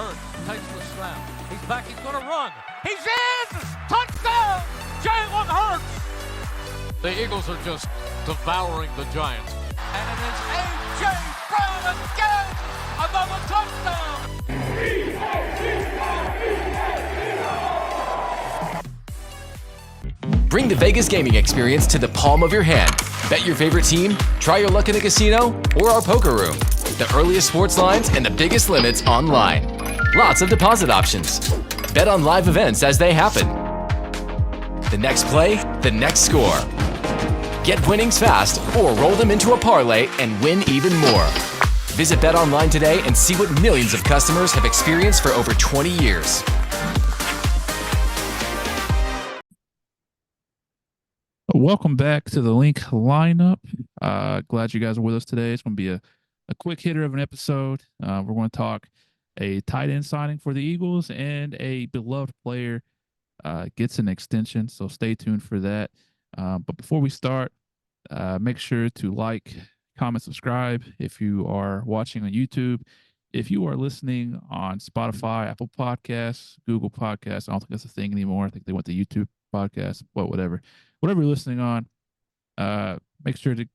Hurts takes the snap. He's back. He's going to run. He's in! Touchdown! Jalen Hurts! The Eagles are just devouring the Giants. And it is A.J. Brown again! Another touchdown! Bring the Vegas gaming experience to the palm of your hand. Bet your favorite team, try your luck in a casino, or our poker room. The earliest sports lines and the biggest limits online. Lots of deposit options. Bet on live events as they happen. The next play, the next score. Get winnings fast or roll them into a parlay and win even more. Visit BetOnline today and see what millions of customers have experienced for over 20 years. Welcome back to the Linc Lineup. Glad you guys are with us today. It's going to be a quick hitter of an episode. We're going to talk a tight end signing for the Eagles and a beloved player gets an extension, so stay tuned for that. But before we start, make sure to like, comment, subscribe if you are watching on YouTube. If you are listening on Spotify, Apple Podcasts, Google Podcasts, I don't think that's a thing anymore. I think they went to YouTube Podcasts, but whatever you're listening on, make sure to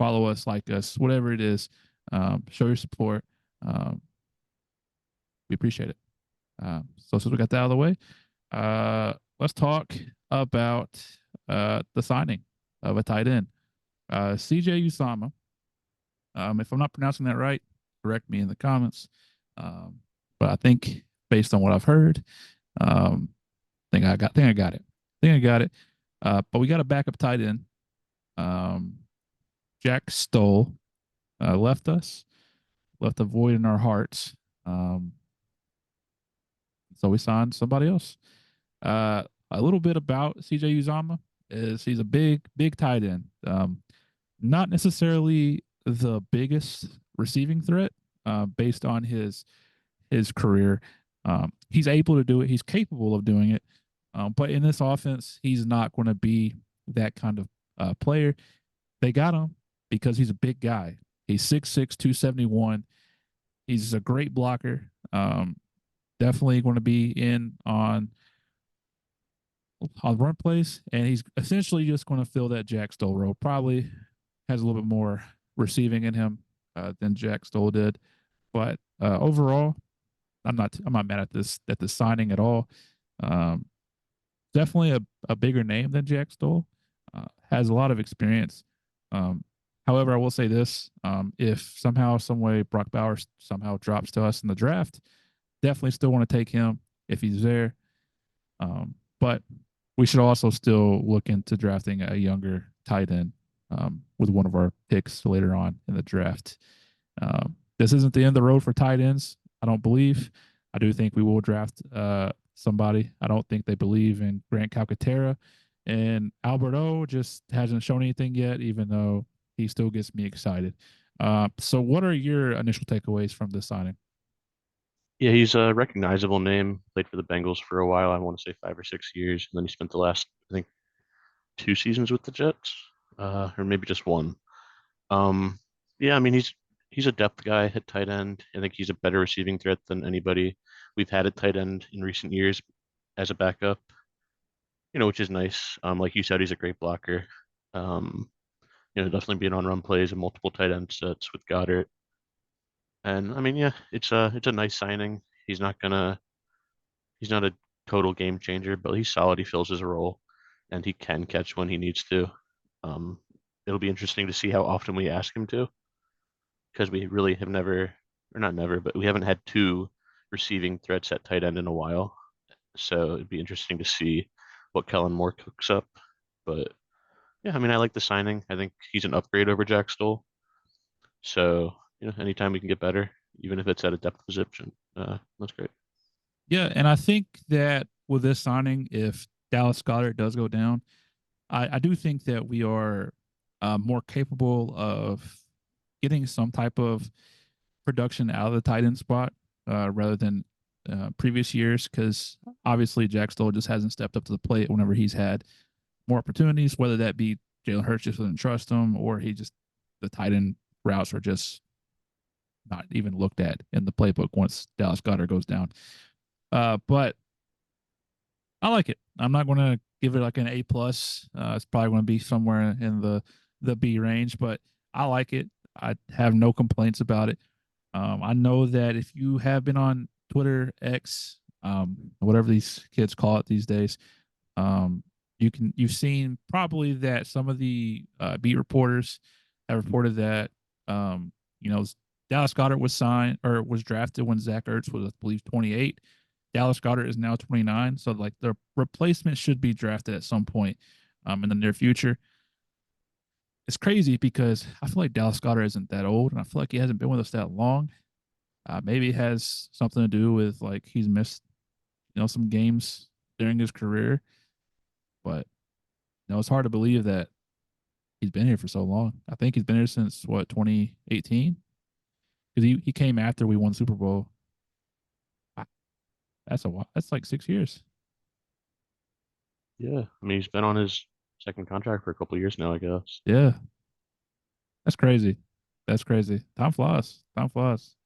follow us, like us, whatever it is. Show your support. We appreciate it. So since we got that out of the way, let's talk about the signing of a tight end. CJ Uzomah. If I'm not pronouncing that right, correct me in the comments. But I think based on what I've heard, I think I got it. But we got a backup tight end. Jack Stoll left a void in our hearts. So we signed somebody else. A little bit about CJ Uzomah is he's a big tight end. Not necessarily the biggest receiving threat based on his career. He's able to do it. He's capable of doing it. But in this offense, he's not going to be that kind of player. They got him because he's a big guy. He's 6'6", 271. He's a great blocker. Definitely going to be in on run plays, and he's essentially just going to fill that Jack Stoll role. Probably has a little bit more receiving in him than Jack Stoll did, but overall, I'm not mad at this signing at all. Definitely a bigger name than Jack Stoll. Has a lot of experience. However, I will say this: if somehow, some way, Brock Bowers somehow drops to us in the draft, definitely still want to take him if he's there. But we should also still look into drafting a younger tight end with one of our picks later on in the draft. This isn't the end of the road for tight ends, I don't believe. I do think we will draft somebody. I don't think they believe in Grant Calcaterra. And Alberto just hasn't shown anything yet, even though he still gets me excited. So what are your initial takeaways from this signing? Yeah, he's a recognizable name. Played for the Bengals for a while. I want to say 5 or 6 years. And then he spent the last, I think, 2 seasons with the Jets, or maybe just one. Yeah, I mean, he's a depth guy at tight end. I think he's a better receiving threat than anybody we've had at tight end in recent years as a backup, which is nice. Like you said, he's a great blocker. Definitely being on run plays and multiple tight end sets with Goddard. And I mean, yeah, it's a nice signing. He's not a total game changer, but he's solid. He fills his role, and he can catch when he needs to. It'll be interesting to see how often we ask him to, because we really have never, or not never, but we haven't had 2 receiving threats at tight end in a while. So it'd be interesting to see what Kellen Moore cooks up. But yeah, I mean, I like the signing. I think he's an upgrade over Jack Stoll. So, anytime we can get better, even if it's at a depth position, that's great. Yeah, and I think that with this signing, if Dallas Goedert does go down, I do think that we are more capable of getting some type of production out of the tight end spot rather than previous years, because obviously Jack Stoll just hasn't stepped up to the plate whenever he's had more opportunities, whether that be Jalen Hurts just doesn't trust him, or the tight end routes are just not even looked at in the playbook once Dallas Goedert goes down. But I like it. I'm not going to give it like an A plus. It's probably going to be somewhere in the B range, but I like it. I have no complaints about it. I know that if you have been on Twitter, X, whatever these kids call it these days, you've seen probably that some of the beat reporters have reported that you know, Dallas Goedert was signed or was drafted when Zach Ertz was, I believe, 28. Dallas Goedert is now 29, so like the replacement should be drafted at some point in the near future. It's crazy because I feel like Dallas Goedert isn't that old, and I feel like he hasn't been with us that long. Maybe it has something to do with like he's missed, some games during his career, but it's hard to believe that he's been here for so long. I think he's been here since what 2018 because he came after we won Super Bowl. That's a while. That's like 6 years. Yeah, I mean he's been on his second contract for a couple of years now, I guess. Yeah, that's crazy. That's crazy. Time flies. Time flies.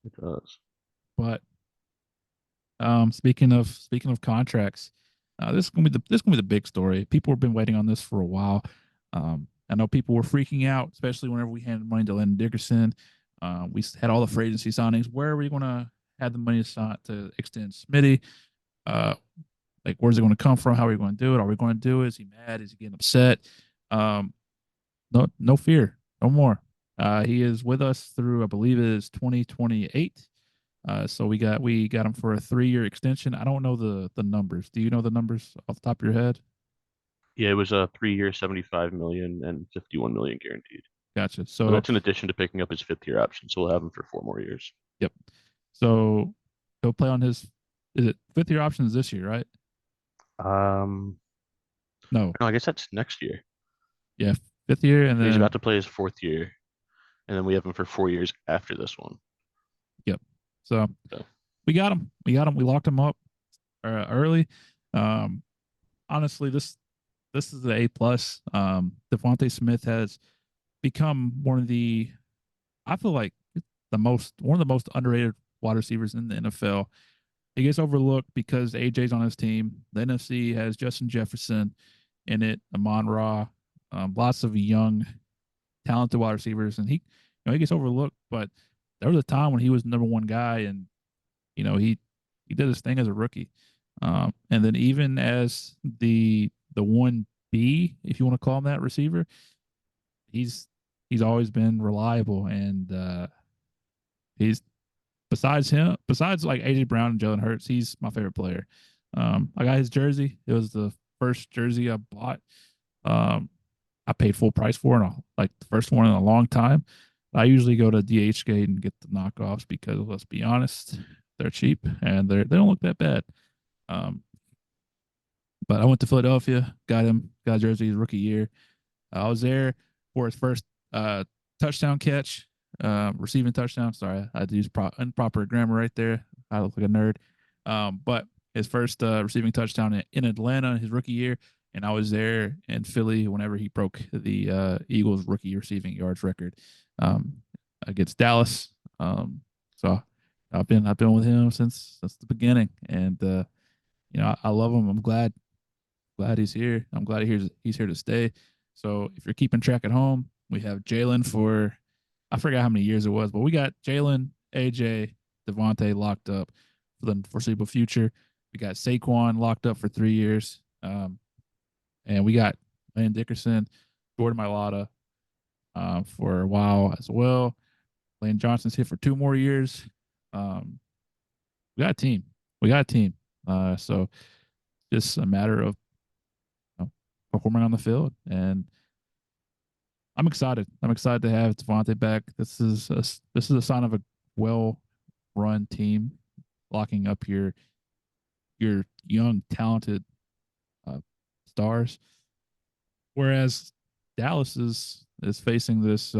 It does. But speaking of contracts, this is gonna be the big story. People have been waiting on this for a while. I know people were freaking out, especially whenever we handed money to Landon Dickerson. We had all the free agency signings. Where are we gonna have the money to extend Smitty? Like where's it going to come from? How are we going to do it? Are we going to do it? Is he mad? Is he getting upset? No fear, no more. He is with us through, I believe it is 2028. So we got him for a 3-year extension. I don't know the numbers. Do you know the numbers off the top of your head? Yeah, it was a 3-year, 75 million and 51 million guaranteed. Gotcha. So So that's in addition to picking up his 5th-year option. So we'll have him for 4 more years. yep. So he'll play on his, is it 5th-year options this year, right? Um, No. no, I guess that's next year. Yeah, 5th year, and He's then about to play his 4th year, and then we have him for 4 years after this one. yep. So So we got him. We got him. We locked him up early. Honestly, this is the A plus. DeVonta Smith has become I feel like one of the most underrated wide receivers in the NFL. He gets overlooked because AJ's on his team. The NFC has Justin Jefferson in it, Amon Ra, lots of young, talented wide receivers, and he gets overlooked. But there was a time when he was the number one guy, and he did his thing as a rookie. And then even as the 1B, if you want to call him that receiver, he's always been reliable, and he's besides like AJ Brown and Jalen Hurts, he's my favorite player. I got his jersey. It was the first jersey I bought. I paid full price for it, like the first one in a long time. I usually go to DHgate and get the knockoffs because let's be honest, they're cheap and they don't look that bad. But I went to Philadelphia, got a jersey his rookie year. I was there for his first touchdown catch, receiving touchdown. Sorry, I had to use improper grammar right there. I look like a nerd. But his first receiving touchdown in Atlanta his rookie year, and I was there in Philly whenever he broke the Eagles rookie receiving yards record against Dallas. So I've been with him since the beginning, and I love him. I'm glad he's here. I'm glad he's here to stay. So if you're keeping track at home, we have Jalen for, I forgot how many years it was, but we got Jalen, AJ, DeVonta locked up for the foreseeable future. We got Saquon locked up for 3 years. And we got Landon Dickerson, Jordan Mailata for a while as well. Lane Johnson's here for 2 more years. We got a team. So just a matter of performing on the field, and I'm excited. I'm excited to have DeVonta back. This is a sign of a well-run team, locking up your young, talented stars. Whereas Dallas is facing this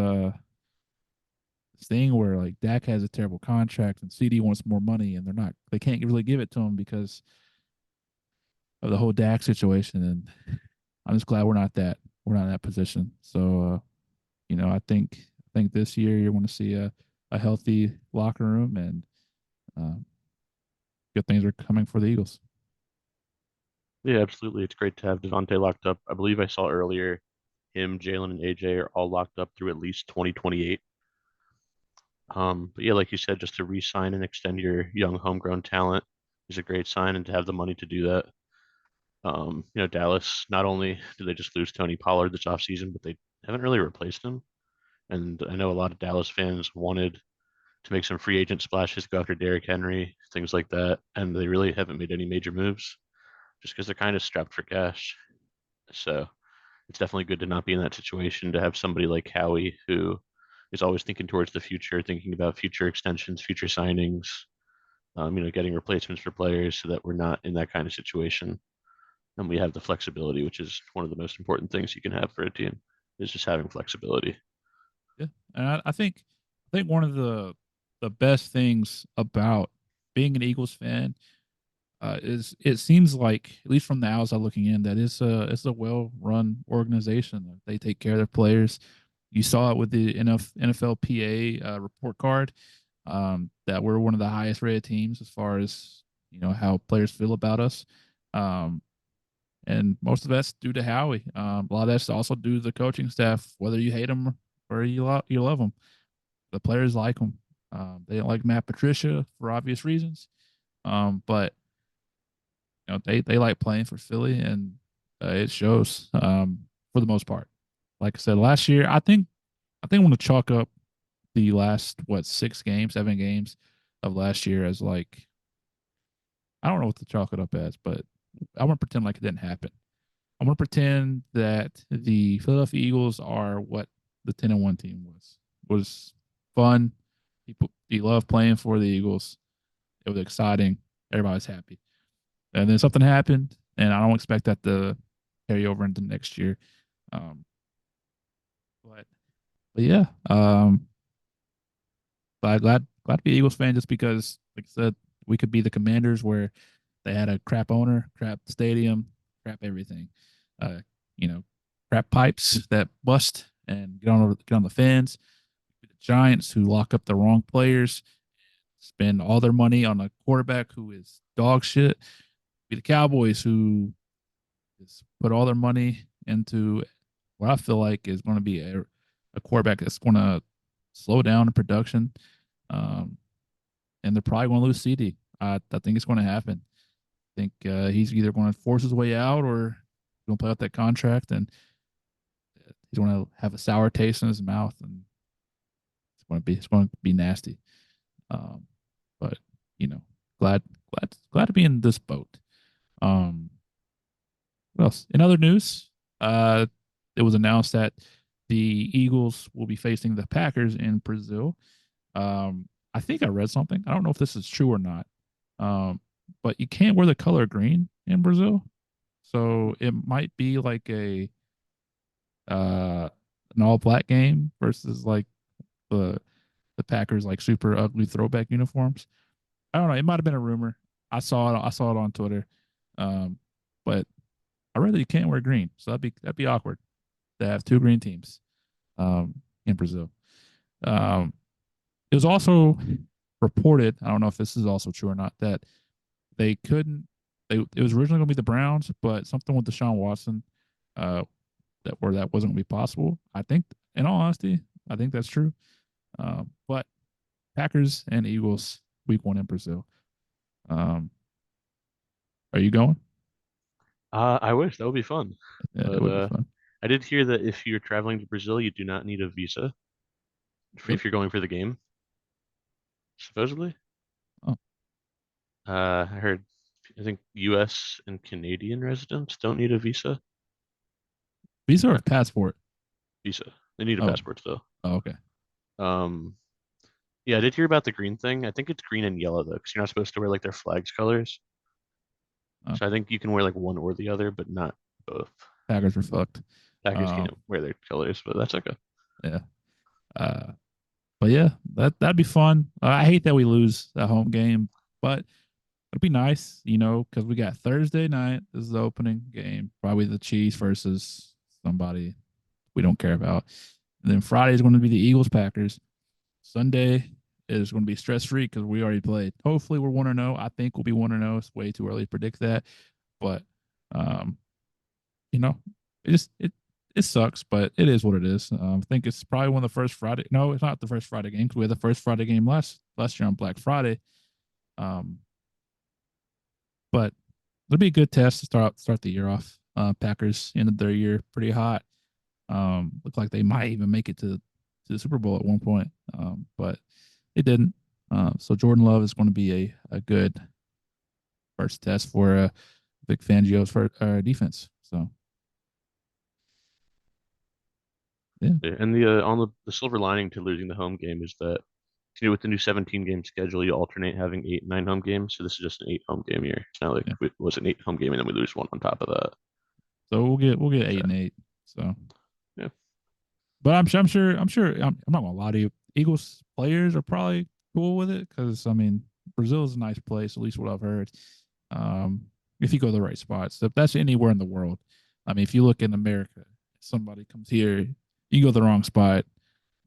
thing where like Dak has a terrible contract and CD wants more money, and they can't really give it to him because of the whole Dak situation. And I'm just glad we're not in that position. So I think this year you're going to see a a healthy locker room, and good things are coming for the Eagles. Yeah, absolutely. It's great to have DeVonta locked up. I believe I saw earlier him, Jalen, and AJ are all locked up through at least 2028. But yeah, like you said, just to re-sign and extend your young homegrown talent is a great sign, and to have the money to do that. Dallas, not only did they just lose Tony Pollard this offseason, but they haven't really replaced him. And I know a lot of Dallas fans wanted to make some free agent splashes, go after Derrick Henry, things like that, and they really haven't made any major moves just because they're kind of strapped for cash. So it's definitely good to not be in that situation, to have somebody like Howie who is always thinking towards the future, thinking about future extensions, future signings, getting replacements for players so that we're not in that kind of situation. And we have the flexibility, which is one of the most important things you can have for a team, is just having flexibility. Yeah, and I think one of the best things about being an Eagles fan is it seems like, at least from the outside looking in, that it's a well run organization. They take care of their players. You saw it with the NFLPA report card, that we're one of the highest rated teams as far as how players feel about us. Um, and most of that's due to Howie. A lot of that's also due to the coaching staff, whether you hate them or you love them. The players like them. They don't like Matt Patricia for obvious reasons, but they like playing for Philly, and it shows for the most part. Like I said, last year, I want to chalk up the last 7 games of last year as, like, I don't know what to chalk it up as, but I want to pretend like it didn't happen. I want to pretend that the Philadelphia Eagles are what the 10-1 team was fun. You love playing for the Eagles. It was exciting. Everybody's happy. And then something happened, and I don't expect that to carry over into next year. Um, but yeah, but glad to be an Eagles fan, just because, like I said, we could be the Commanders, where they had a crap owner, crap stadium, crap everything. Uh, you know, crap pipes that bust and get on the fence. The Giants, who lock up the wrong players, spend all their money on a quarterback who is dog shit. Be the Cowboys, who just put all their money into what I feel like is going to be a quarterback that's going to slow down in production. Um, and they're probably going to lose CD. I think it's going to happen. I think he's either going to force his way out, or going to play out that contract, and he's going to have a sour taste in his mouth, and it's going to be nasty. But glad glad to be in this boat. Um, what else? In other news, it was announced that the Eagles will be facing the Packers in Brazil. I think I read something. I don't know if this is true or not. But you can't wear the color green in Brazil, so it might be like an all black game versus like the Packers like super ugly throwback uniforms. I don't know. It might have been a rumor. I saw it on Twitter. But I read that you can't wear green, so that'd be awkward to have two green teams in Brazil. It was also reported, I don't know if this is also true or not, that they couldn't. It was originally going to be the Browns, but something with Deshaun Watson, that wasn't going to be possible. I think, in all honesty, I think that's true. But Packers and Eagles, Week 1 in Brazil. Are you going? I wish that would be fun. Yeah, But it would be fun. I did hear that if you're traveling to Brazil, you do not need a visa if you're going for the game, supposedly. Oh, I heard, I think U.S. and Canadian residents don't need a visa. visa or a passport? Visa. They need a Oh, passport though. oh, okay. Um, yeah, I did hear about the green thing. I think it's green and yellow though, because you're not supposed to wear like their flags colors. Oh, So I think you can wear like one or the other, but not both. Packers were fucked. Packers Um, can't wear their colors, but that's okay. yeah. Uh, but yeah, that'd be fun. I hate that we lose that home game, but it'd be nice, because we got Thursday night. This is the opening game, probably the Chiefs versus somebody we don't care about. And then Friday is going to be the Eagles Packers. Sunday is going to be stress free because we already played. Hopefully, we're 1-0. I think we'll be 1-0. It's way too early to predict that, but you know, it sucks, but it is what it is. I think it's probably one of the first Friday. No, it's not the first Friday game because we had the first Friday game last year on Black Friday. But it'll be a good test to start the year off. Packers ended their year pretty hot. Looked like they might even make it to the Super Bowl at one point, but it didn't. So Jordan Love is going to be a good first test for Vic Fangio's for defense. So yeah. And the on the silver lining to losing the home game is that with the new 17 game schedule, you alternate having 8 and 9 home games. So this is just an 8 home game year. It's not like it was an 8 home game and then we lose one on top of that. So we'll get 8 and 8. So yeah. But I'm sure I'm not gonna lie to you. Eagles players are probably cool with it because I mean Brazil is a nice place, at least what I've heard. If you go to the right spots, if that's anywhere in the world. I mean, if you look in America, somebody comes here, you go to the wrong spot,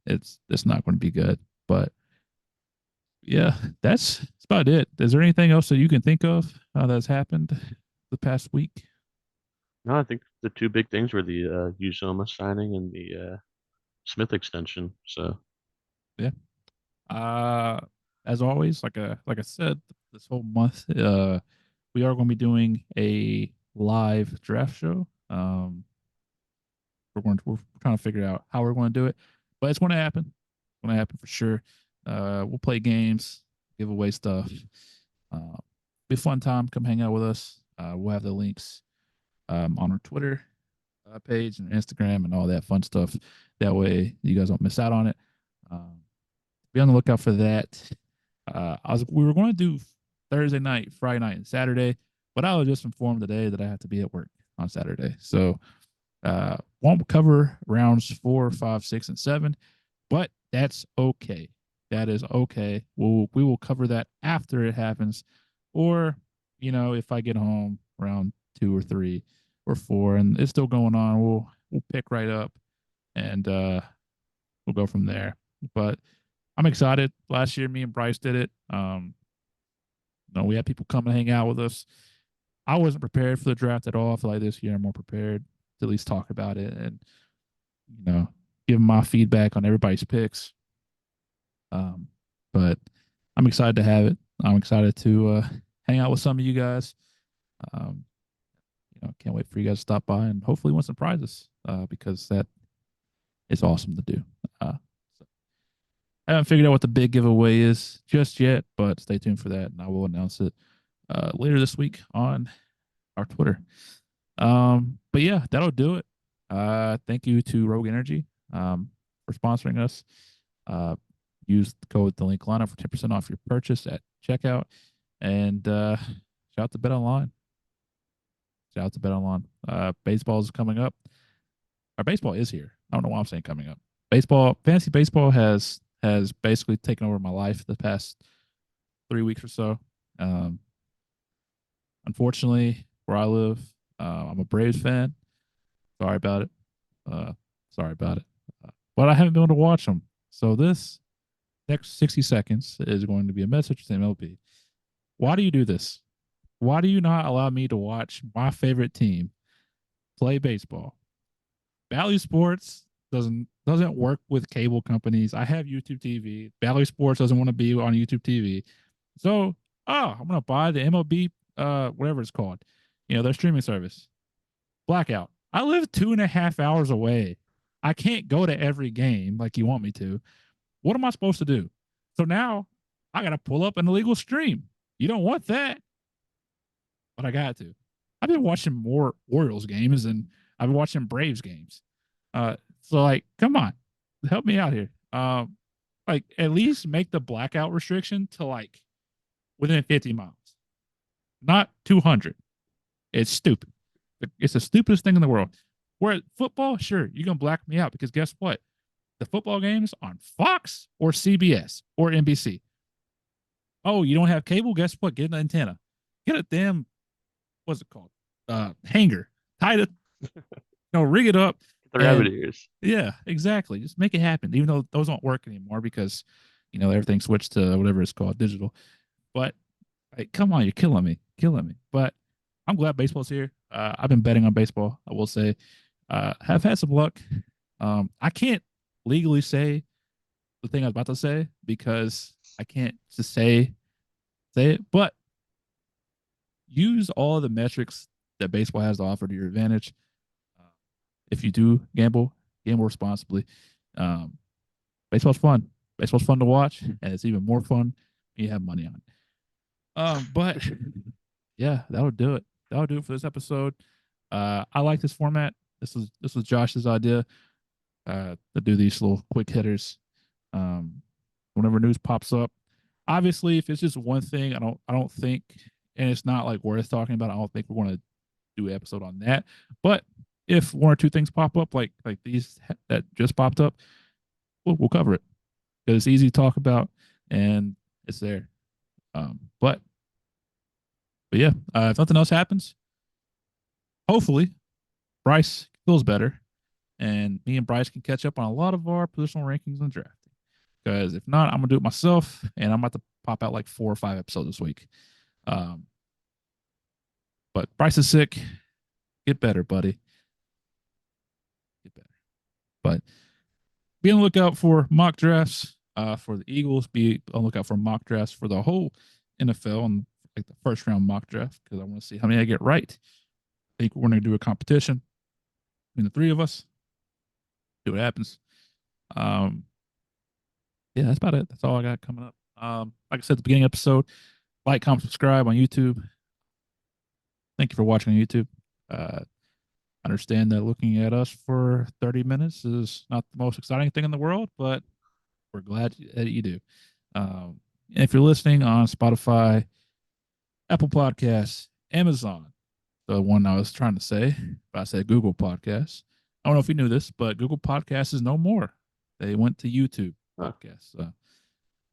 it's not going to be good. But yeah, that's about it. Is there anything else that you can think of that's happened the past week? No, I think the two big things were the Uzomah signing and the Smith extension. So yeah. As always, like I said, this whole month, we are going to be doing a live draft show. We're trying to figure out how we're going to do it, but it's going to happen. It's going to happen for sure. We'll play games, give away stuff. Be a fun time. Come hang out with us. We'll have the links on our Twitter page and Instagram and all that fun stuff. That way you guys don't miss out on it. Be on the lookout for that. We were going to do Thursday night, Friday night, and Saturday, but I was just informed today that I have to be at work on Saturday. So won't cover rounds 4, 5, 6, and 7, but that's okay. That is okay. We will cover that after it happens, or if I get home around 2 or 3 or 4 and it's still going on, we'll pick right up and we'll go from there. But I'm excited. Last year, me and Bryce did it. We had people come and hang out with us. I wasn't prepared for the draft at all. I feel like this year I'm more prepared to at least talk about it and, give my feedback on everybody's picks. But I'm excited to have it. I'm excited to hang out with some of you guys. Can't wait for you guys to stop by and hopefully win some prizes because that is awesome to do. I haven't figured out what the big giveaway is just yet, but stay tuned for that, and I will announce it later this week on our Twitter. But yeah, that'll do it. Thank you to Rogue Energy for sponsoring us. Use the code Linc Lineup for 10% off your purchase at checkout. And shout out to Bet Online. Shout out to Bet Online. Baseball is coming up. Our baseball is here. I don't know why I'm saying coming up. Fantasy baseball has basically taken over my life the past 3 weeks or so. Unfortunately, where I live, I'm a Braves fan. Sorry about it. But I haven't been able to watch them. So this next 60 seconds is going to be a message to MLB. Why do you do this? Why do you not allow me to watch my favorite team play baseball? Bally Sports doesn't work with cable companies. I have YouTube TV. Bally Sports doesn't want to be on YouTube TV. So, I'm going to buy the MLB, whatever it's called, their streaming service. Blackout. I live 2.5 hours away. I can't go to every game like you want me to. What am I supposed to do? So now I got to pull up an illegal stream. You don't want that. But I got to. I've been watching more Orioles games than I've been watching Braves games. So come on, help me out here. At least make the blackout restriction to within 50 miles, not 200. It's stupid. It's the stupidest thing in the world. Where football, sure, you can black me out because guess what? The football game's on Fox or CBS or NBC. Oh, you don't have cable? Guess what? Get an antenna. Get a damn, what's it called? Hanger. Tie it. Rig it up. the rabbit ears. Yeah, exactly. Just make it happen. Even though those don't work anymore because everything switched to whatever it's called, digital. But come on, you're killing me. But I'm glad baseball's here. I've been betting on baseball. I will say, have had some luck. I can't legally say the thing I was about to say because I can't just say it. But use all the metrics that baseball has to offer to your advantage. If you do gamble responsibly. Baseball's fun. Baseball's fun to watch, and it's even more fun when you have money on it. But yeah, that'll do it. That'll do it for this episode. I like this format. This was Josh's idea to do these little quick hitters. Whenever news pops up, obviously, if it's just one thing, I don't think, and it's not like worth talking about. I don't think we want to do an episode on that. But if one or two things pop up, like these that just popped up, we'll cover it because it's easy to talk about and it's there. But yeah, if nothing else happens, hopefully Bryce feels better and me and Bryce can catch up on a lot of our positional rankings and drafting. Because if not, I'm gonna do it myself and I'm about to pop out like 4 or 5 episodes this week. But Bryce is sick. Get better, buddy. Get better. But be on the lookout for mock drafts for the Eagles. Be on the lookout for mock drafts for the whole NFL and like the first round mock draft because I want to see how many I get right. I think we're going to do a competition between the 3 of us. See what happens. Yeah, that's about it. That's all I got coming up. Like I said at the beginning of the episode, like, comment, subscribe on YouTube. Thank you for watching on YouTube. Understand that looking at us for 30 minutes is not the most exciting thing in the world, but we're glad that you do. And if you're listening on Spotify, Apple Podcasts, Amazon, the one I was trying to say, but I said Google Podcasts. I don't know if you knew this, but Google Podcasts is no more. They went to YouTube Podcasts.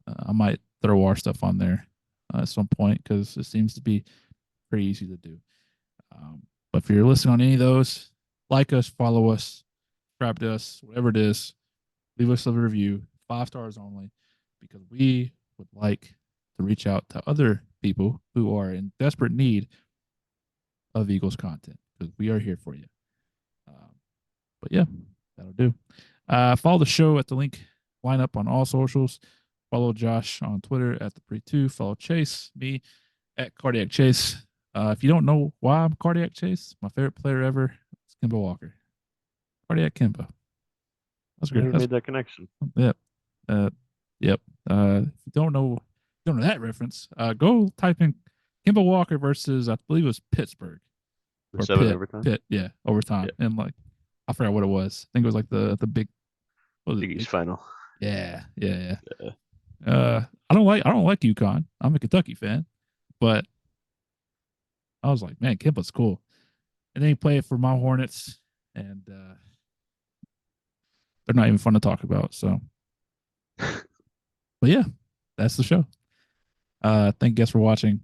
I might throw our stuff on there at some point because it seems to be pretty easy to do. But if you're listening on any of those, like us, follow us, subscribe to us, whatever it is, leave us a review, 5 stars only, because we would like to reach out to other people who are in desperate need of Eagles content because we are here for you. But yeah, that'll do. Follow the show at the Linc Lineup on all socials. Follow Josh on Twitter at the Pre2. Follow Chase, me at Cardiac Chase. If you don't know why I'm Cardiac Chase, my favorite player ever is Kemba Walker. Cardiac Kemba. That's great. Never made that connection. Yep. Yep. If you don't know that reference, go type in Kemba Walker versus I believe it was Pittsburgh. Or 7 overtime. Overtime. Yeah. And like I forgot what it was. I think it was like the big Big East final. Yeah. I don't like UConn. I'm a Kentucky fan, but I was like, man, Kemba's cool. And then he played for my Hornets, and they're not even fun to talk about. So, but yeah, that's the show. Thank you guys for watching.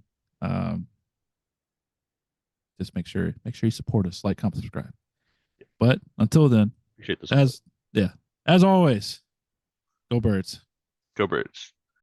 Just make sure you support us, like, comment, subscribe. But until then, appreciate this. as always, go Birds. Go Birds.